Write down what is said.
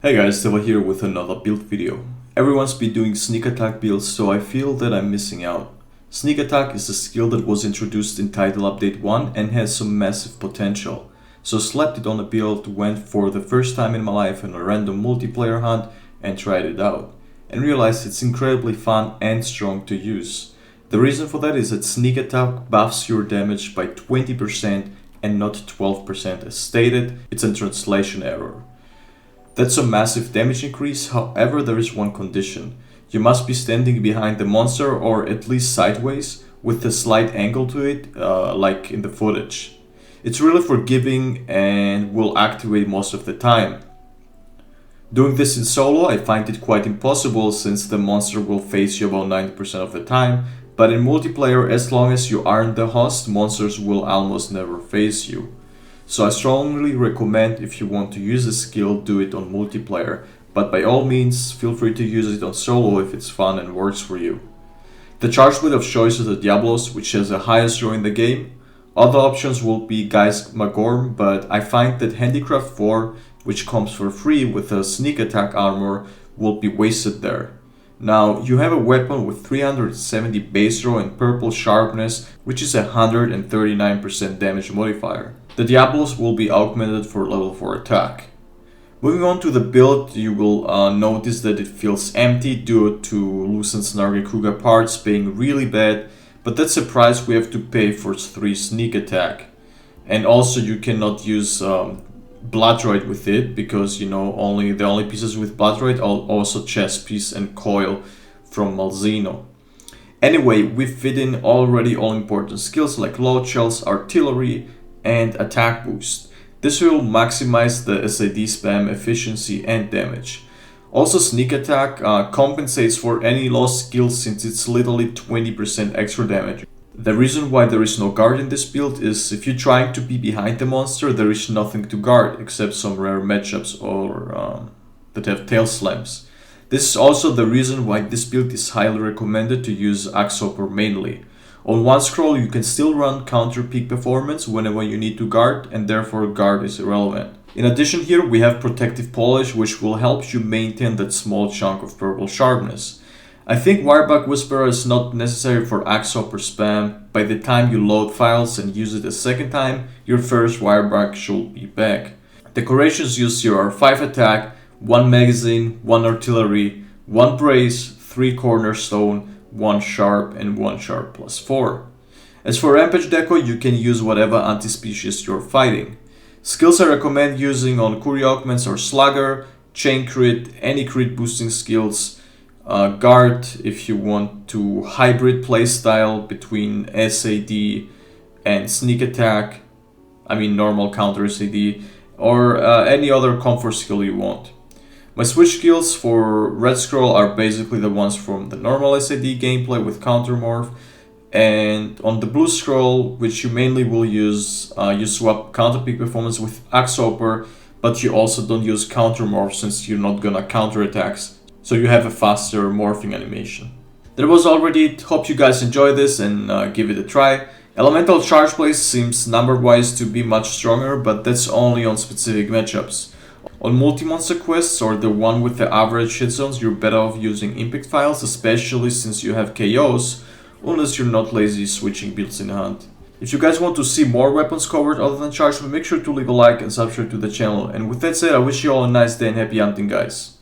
Hey guys, Steva here with another build video. Everyone's been doing sneak attack builds, so I feel that I'm missing out. Sneak attack is a skill that was introduced in Title Update 1 and has some massive potential. So slapped it on a build, went for the first time in my life on a random multiplayer hunt and tried it out. And realized it's incredibly fun and strong to use. The reason for that is that sneak attack buffs your damage by 20% and not 12% as stated. It's a translation error. That's a massive damage increase, however there is one condition. You must be standing behind the monster or at least sideways with a slight angle to it, like in the footage. It's really forgiving and will activate most of the time. Doing this in solo I find it quite impossible since the monster will face you about 90% of the time, but in multiplayer as long as you aren't the host, monsters will almost never face you. So I strongly recommend if you want to use this skill, do it on multiplayer, but by all means feel free to use it on solo if it's fun and works for you. The charge blade of choice is the Diablos, which has the highest draw in the game. Other options will be Guy's Magorm, but I find that Handicraft 4, which comes for free with a sneak attack armor, will be wasted there. Now, you have a weapon with 370 base draw and purple sharpness, which is a 139% damage modifier. The Diablos will be augmented for level 4 attack. Moving on to the build, you will notice that it feels empty due to Lucent Snargacuga parts being really bad, but that's a price we have to pay for 3 sneak attack. And also you cannot use Bloodroid with it, because the only pieces with Bloodroid are also chest piece and coil from Malzeno. Anyway, we fit in already all important skills like load shells, artillery, and attack boost. This will maximize the SAD spam efficiency and damage. Also, sneak attack compensates for any lost skills since it's literally 20% extra damage. The reason why there is no guard in this build is if you're trying to be behind the monster, there is nothing to guard except some rare matchups or that have tail slams. This is also the reason why this build is highly recommended to use Axhopper mainly. On one scroll you can still run counter peak performance whenever you need to guard, and therefore guard is irrelevant. In addition, here we have protective polish, which will help you maintain that small chunk of purple sharpness. I think Wirebug Whisperer is not necessary for Axhopper spam. By the time you load files and use it a second time, your first Wirebug should be back. Decorations use your 5 attack, 1 magazine, 1 artillery, 1 brace, 3 cornerstone, 1 sharp and 1 sharp plus 4. As for Rampage Deco, you can use whatever anti-species you're fighting. Skills I recommend using on Curie Augments are Slugger, Chain Crit, any crit boosting skills, Guard if you want to hybrid playstyle between SAD and Sneak Attack, normal counter SAD, or any other comfort skill you want. My switch skills for Red Scroll are basically the ones from the normal SAD gameplay with Countermorph, and on the Blue Scroll, which you mainly will use, you swap Counter Peak Performance with Axhopper, but you also don't use Countermorph since you're not gonna counter attacks, so you have a faster morphing animation. That was already it. Hope you guys enjoy this and give it a try. Elemental Charge Blaze seems number-wise to be much stronger, but that's only on specific matchups. On multi-monster quests or the one with the average hit zones, you're better off using impact files, especially since you have KOs, unless you're not lazy switching builds in Hunt. If you guys want to see more weapons covered other than Charge, make sure to leave a like and subscribe to the channel. And with that said, I wish you all a nice day and happy hunting, guys.